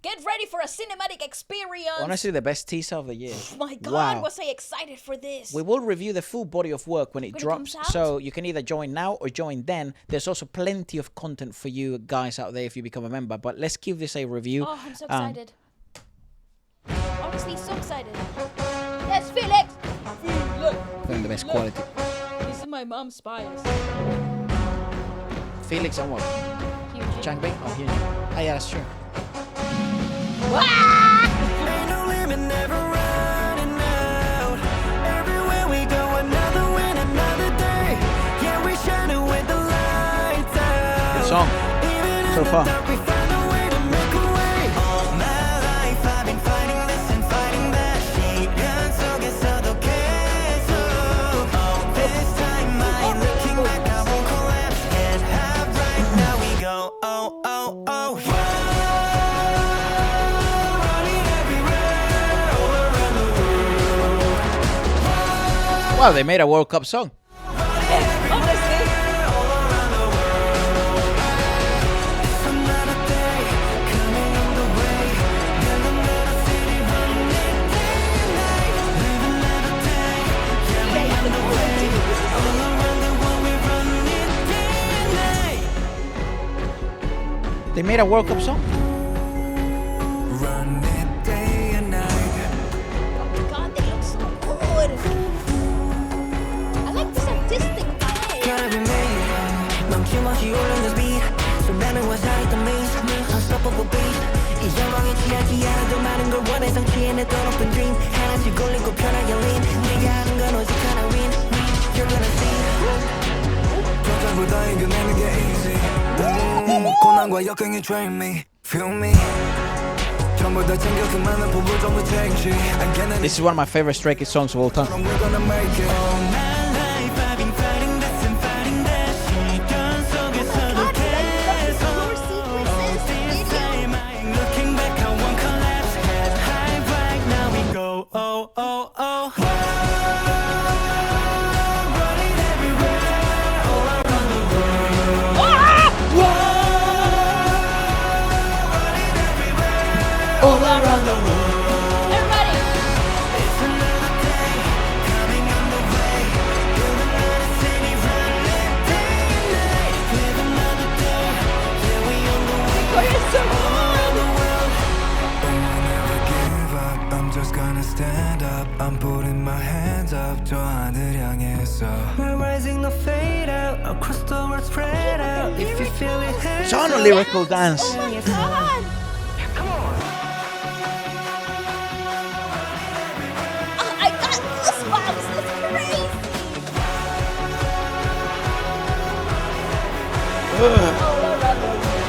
Get ready for a cinematic experience. Honestly, the best teaser of the year. Oh my God, was I excited for this. We will review the full body of work when it drops. Comes out? So you can either join now or join then. There's also plenty of content for you guys out there if you become a member. But let's give this a review. Oh, I'm so excited. Honestly, so excited. Yes, Felix. Look. The best quality. This is my mom's spice. Felix and what? Changbing? Oh, huge. Oh, yeah, that's true. Ain't no limit, never running out. Everywhere we go, another win, another day. Yeah, we shining with the lights out. Good song. So far. We find a way to make a way. All my life I've been fighting this and fighting that. 시간 속에서도 계속. All this time I ain't looking back, I won't collapse. Head high right now we go. Oh, oh, oh. Wow, they made a World Cup song. They made a World Cup song. Run it day and night. Oh God, they look so good. I like this artistic vibe. Gotta be made. 멈춤없이 오르는 beat. 수많은 화살했던 maze. Unstoppable beat. 이 상황에 취하지 않아도 많은 걸 원해 성취해 내 더 높은 dream. 하나씩 올리고 편하게 lean. 내가 하는 건 오직 하나 win. You're gonna see. 걱정보다 이겨내는 게 easy. 고난과 역경이 train me. Feel me. 전부 다 챙겨 그 많은 부분 전부 챙지. This is one of my favorite Stray Kids songs of all time. We're gonna make it. All my life I've been fighting this and fighting that. 시간 속에서도 계속. All this time I ain't looking back, I won't collapse. Head high right now we go. Oh, oh, oh. Running everywhere, all around the world. Running everywhere, all around the world. Everybody. It's another day coming on the way. Build another city, run it day and night. Live another day, yeah we on the way. All around the world. I will never give up. I'm just gonna stand up. I'm putting my hands up. 저 하늘 향해서. We're rising, no fade out. Across the world, spread out. If you feel it, hands It's on a up. lyrical dance. Oh my God. Come on. Oh, I got goosebumps. It's crazy.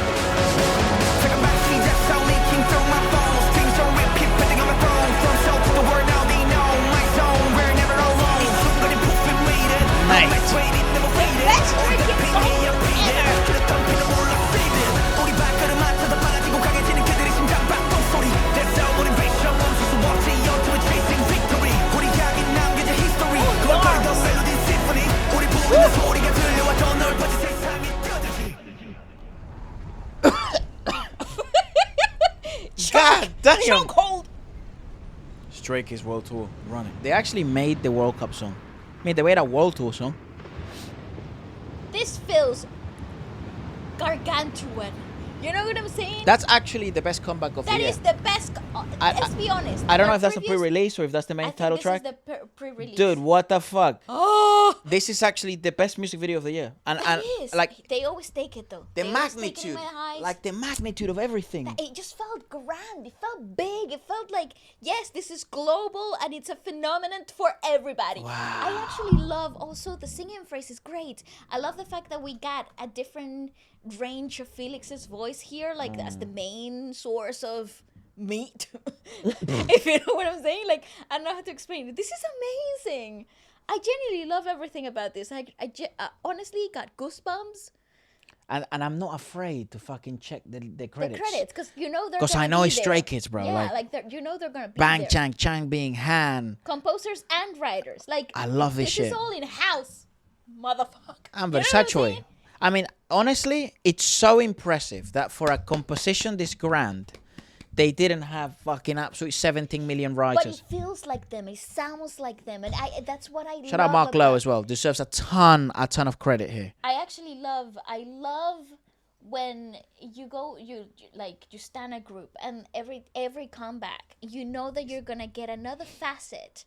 Take a back seat, that's how leaking through my bones. Things don't repeat, putting on my phone. From show to the world, now they know my zone. We're never alone. Somebody proof we made it. Nice. Let's wait it, never fade it. Best freaking song ever. 그랬던 피는 몰라 fade it. 우리 발걸음 맞춰도 빨라지고 강해지는 그들의 심장 박동 소리. That's how 우린 배셔 멈출 수 없지. You're chasing victory. 우리 향해 남겨진 history. 그것들도 멜로디 symphony. 우리 부르는 소리가 들려와 더 넓어진 세상이 뛰어들지. God damn. So cold. Stray Kids World Tour running. They actually made the World Cup song. I mean, they made a World Tour song. This feels gargantuan. You know what I'm saying? That's actually the best comeback of the That year. is the best. Let's be honest. I don't know Their if that's a previous- pre-release or if that's the main I think title this track. is the pre-release. Dude, what the fuck? Oh, This is actually the best music video of the year. And it is. like They always take it though. the They always take it in magnitude, my eyes. like the magnitude of everything. It just felt grand. It felt big. It felt like, yes, this is global and it's a phenomenon for everybody. Wow. I actually love also the singing phrase is great. I love the fact that we got a different range of Felix's voice here, like as the main source of meat. If you know what I'm saying. Like, I don't know how to explain it. This is amazing. I genuinely love everything about this. I honestly got goosebumps. And I'm not afraid to fucking check the credits. The credits, because you know they're. Because I know it's Stray Kids, bro. Yeah, like you know they're gonna be Bang there. Chang Chang being Han. Composers and writers, like I love this shit. This is all in house, motherfucker. And You know what I'm Versace. saying? I mean, honestly, it's so impressive that for a composition this grand, they didn't have fucking absolutely 17 million But writers. it feels like them. It sounds like them, and that's what I Shout love out Mark Lowe about- as well. Deserves a ton of credit here. I actually love. I love when you go. You stand a group, and every comeback, you know that you're gonna get another facet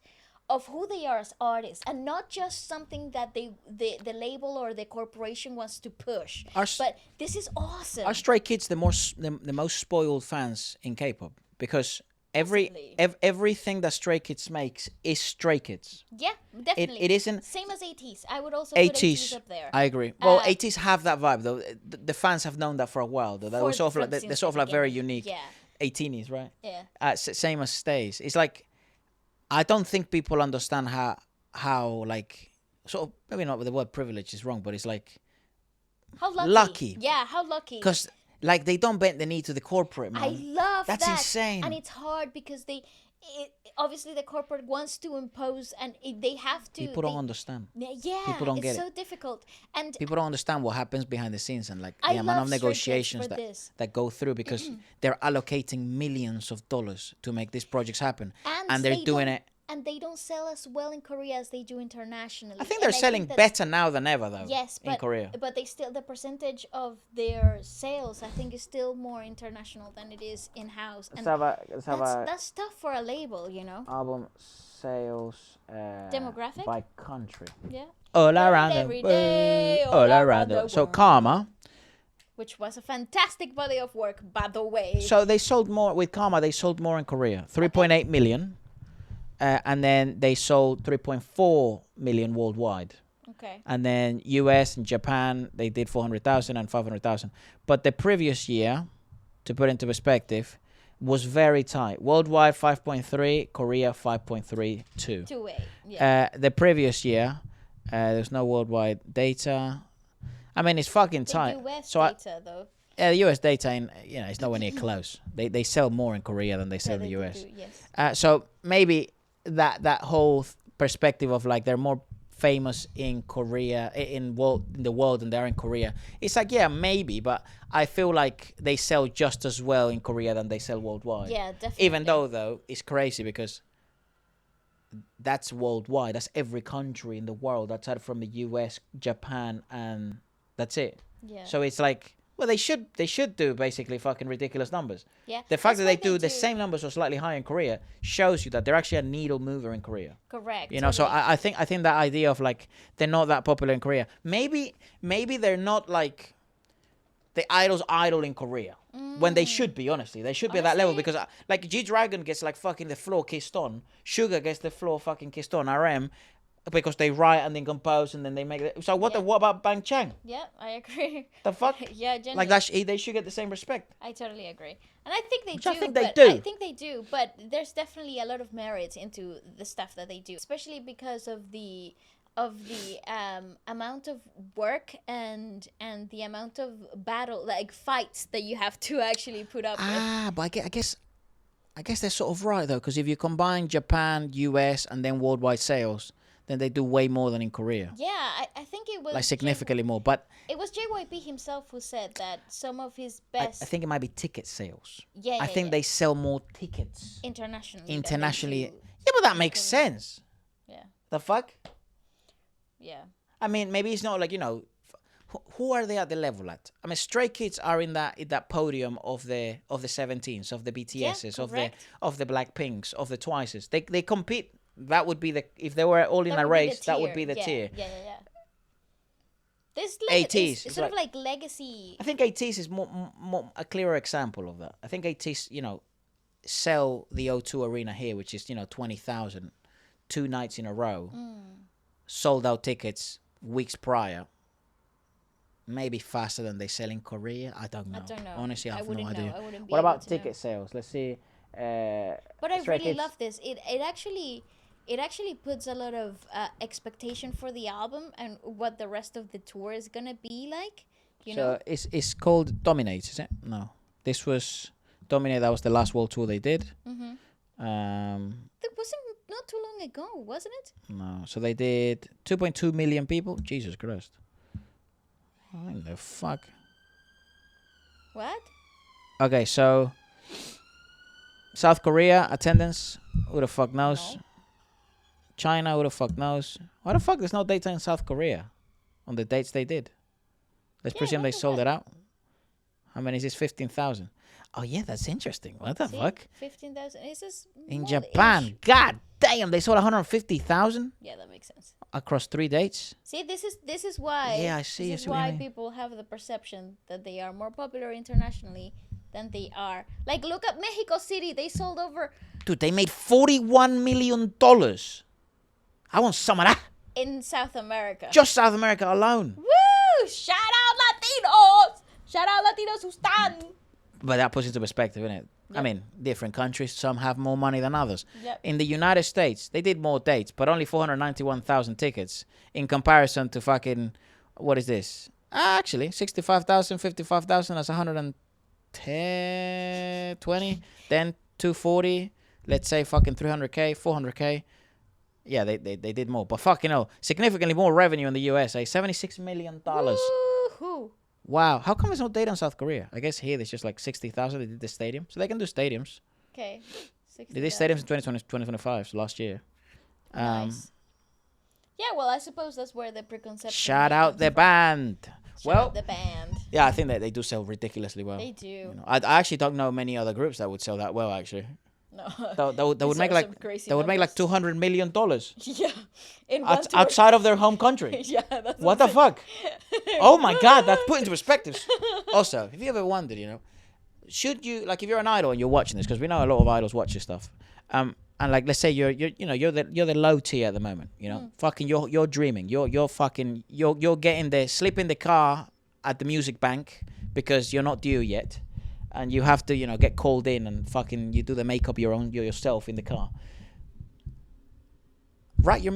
of who they are as artists, and not just something that the label or the corporation wants to push. But this is awesome. Are Stray Kids the most spoiled fans in K-pop? Because Possibly. everything that Stray Kids makes is Stray Kids. Yeah, definitely. It isn't same as ATEEZ. I would also put ATEEZ 80s. up there. I agree. Well, Uh, 80s have that vibe though. The fans have known that for a while though. They were sort of like they're sort of like very unique. Yeah. 18s, right? Yeah. Same as Stays. It's like I don't think people understand how like sort of maybe not with the word privilege is wrong, but it's like How lucky. lucky. Yeah, how lucky. because like they don't bend the knee to the corporate man. I love That's that. insane. And it's hard because obviously the corporate wants to impose, and they have to. People don't understand. Yeah, People don't it's get so it. difficult. And People don't understand what happens behind the scenes and like I the amount love of Stray Kids negotiations for this. that go through because they're allocating millions of dollars to make these projects happen, and they they're doing don't- it. And they don't sell as well in Korea as they do internationally. I think And they're selling that's- better now than ever though. Yes, in Korea. but they still, the percentage of their sales, I think, is still more international than it is in house. And that's tough for a label, you know. album sales Demographic? by country. Yeah. All Heard around the every day, world. All around the So world. Karma. Which was a fantastic body of work, by the way. So they sold more with Karma. They sold more in Korea, 3.8 million, and then they sold 3.4 million worldwide. Okay. And then US and Japan, they did 400,000 and 500,000. But the previous year, to put into perspective, was very tight. Worldwide 5.3, Korea 5.32. 2-8. Yeah. The previous year, there's no worldwide data. I mean, it's fucking The tight. US So data, though. the US data, it's nowhere near close. They sell more in Korea than they sell in the They US. do, yes. So maybe that whole perspective of like they're more famous in Korea in the world than they are in Korea. It's like maybe, but I feel like they sell just as well in Korea than they sell worldwide. Yeah, definitely. Even though it's crazy because that's worldwide. That's every country in the world outside from the US, Japan, and that's it. Yeah. So it's like, well, they should do basically fucking ridiculous numbers. Yeah. The fact That's that they what do the same numbers or slightly higher in Korea shows you that they're actually a needle mover in Korea. Correct. You know, so totally. I think that idea of like they're not that popular in Korea. Maybe they're not like the idol in Korea when they should be. Honestly, they should be at that level Honestly? because like G Dragon gets like fucking the floor kissed on. Sugar gets the floor fucking kissed on. RM because they write and then compose and then they make it. So what Yeah. what about Bang Chang? Yeah, I agree. The fuck? Yeah, genuinely. Like that they should get the same respect. I totally agree, and I think they Which do. I think they but do. I think they do, but there's definitely a lot of merit into the stuff that they do, especially because of the amount of work and the amount of fights that you have to actually put up with. But I guess they're sort of right though, because if you combine Japan, US, and then worldwide sales, then they do way more than in Korea. Yeah, I think it was Like significantly more. But It was JYP himself who said that some of his I best think it might be ticket sales. yeah, I think they sell more tickets internationally. internationally. than they do. Yeah, but that makes Korea. sense. Yeah, The fuck? yeah. I mean, maybe it's not like, who are they at the level at? I mean, Stray Kids are in that podium of the 17s, of the BTSs, correct. of the Blackpinks, of the Twices. They compete. That would be if they were all in That a would be the race, that would be the yeah, tier. Yeah. This ATEEZ, it's it's sort of like- like legacy. I think ATEEZ is more a clearer example of that. I think ATEEZ, sell the O2 Arena here, which is 20,000, 2 nights in a row, sold out tickets weeks prior. Maybe faster than they sell in Korea. I don't know. Honestly, I have no wouldn't know. idea. I wouldn't be What able about to know. ticket sales? Let's see. But I Stray really Kids. love this. It actually puts a lot of expectation for the album and what the rest of the tour is gonna be like. You know. So it's called Dominate, is it? No, this was Dominate. That was the last world tour they did. It wasn't not too long ago, wasn't it? No, so they did 2.2 million people. Jesus Christ. What the fuck? What? Okay, so South Korea attendance. Who the fuck knows? No. China. Who the fuck knows? Why the fuck there's no data in South Korea on the dates they did? Let's Yeah, presume look they at sold that. it out. How many is this? 15,000. Oh yeah, that's interesting. What the See? fuck? 15,000. This is In more-ish. Japan, god damn, they sold 150,000 Yeah, that makes sense. across 3 dates. See, this is why. Yeah, I see, I This see is what you why mean. people have the perception that they are more popular internationally than they are. Like, look at Mexico City. They sold over Dude, they made $41 million. I want some of that. in South America. Just South America alone. Woo! Shout out Latinos. Shout out Latinos who stand. But that puts into perspective, innit? I Yep. mean, different countries, some have more money than others. Yep. In the United States, they did more dates, but only 491,000 tickets in comparison to fucking, what is this? Actually, 65,000, 55,000, that's 110, 20, then 240, let's say fucking 300K, 400K. Yeah, they did more. But fucking hell, significantly more revenue in the USA, $76 million. Woohoo. Wow. How come there's no data in South Korea? I guess here there's just like 60,000. They did the stadium. So they can do stadiums. Okay. They did stadiums in 2020, 2025, so last year. Nice. Yeah, well, I suppose that's where the preconception. Shout out comes the from. band. Shout Well, out the band. yeah, I think that they do sell ridiculously well. They do. You know, I actually don't know many other groups that would sell that well, actually. No. That would These make are like some crazy that would make like numbers. $200 million Yeah. In one tour. outside of their home country. Yeah. That's What the fuck? Oh my god, that's put into perspective. Also, if you ever wondered, you know, should you, like, if you're an idol and you're watching this, because we know a lot of idols watch this stuff, and like, let's say you're the low tier at the moment, you know, fucking you're dreaming, you're fucking you're getting there, sleep in the car at the music bank because you're not due yet, and you have to, you know, get called in and fucking you do the makeup yourself in the car. Write your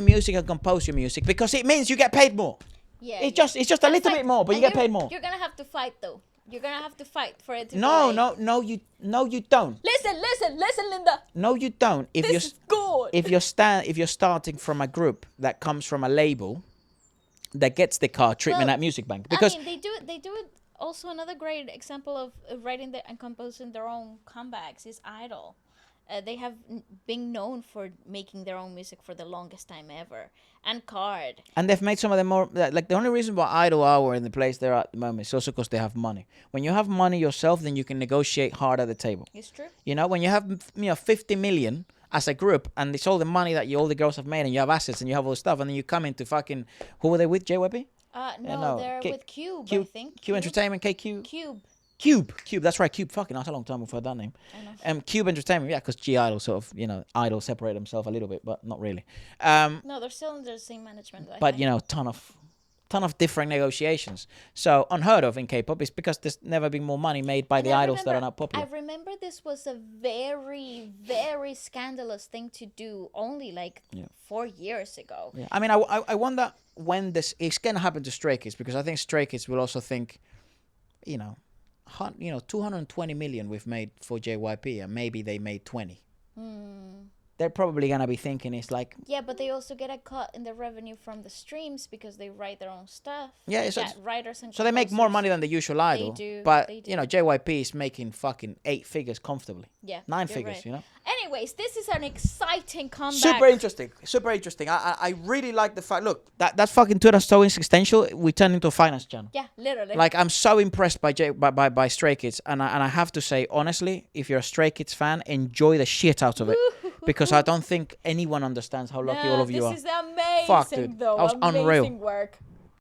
music and compose your music, because it means you get paid more. Yeah. It's just a And little fight. bit more, but you And get paid more. You're gonna have to fight though. You're gonna have to fight for it to. No, fly. no, you don't. Listen, Linda. No, you don't. If This is good. if you're starting from a group that comes from a label that gets the car treatment Well, at Music Bank, because I mean, they do it. Also, another great example of writing and composing their own comebacks is Idol. They have been known for making their own music for the longest time ever. And Card. and they've made some of them more, like, the only reason why Idol are in the place they're at the moment is also because they have money. When you have money yourself, then you can negotiate hard at the table. It's true. You know, when you have 50 million as a group, and it's all the money that all the girls have made, and you have assets, and you have all the stuff, and then you come into fucking, who were they with, JYP? No, no, they're K- with Cube, I Cube, think. Cube Entertainment, KQ. Cube. Cube, that's right, Cube. Fucking, that's a long time before that name. I know. Cube Entertainment, yeah, because G Idol sort of, you know, Idol separate themselves a little bit, but not really. No, they're still under the same management. I But think. you know, ton of different negotiations. So unheard of in K-pop is because there's never been more money made by And the I idols that are remember- not popular. I remember this was a very, very scandalous thing to do only like 4 years ago. Yeah. I mean, I wonder when it's gonna happen to Stray Kids, because I think Stray Kids will also think, you know, 220 million we've made for JYP, and maybe they made 20. They're probably gonna be thinking it's like, Yeah, but they also get a cut in the revenue from the streams because they write their own stuff. Yeah, They so get writers and so they make more composers. money than the usual idol. do, But they you know, do. JYP is making fucking 8 figures comfortably. Yeah, 9 you're figures, right. you know. Anyways, this is an exciting comeback. Super interesting. I really like the fact. Look, that fucking Twitter so existential. We turned into a finance channel. Yeah, literally. Like, I'm so impressed by Stray Kids, and I have to say honestly, if you're a Stray Kids fan, enjoy the shit out of it, because I don't think anyone understands how lucky all of you are. This is amazing, Fuck, dude. though. That was amazing unreal. work.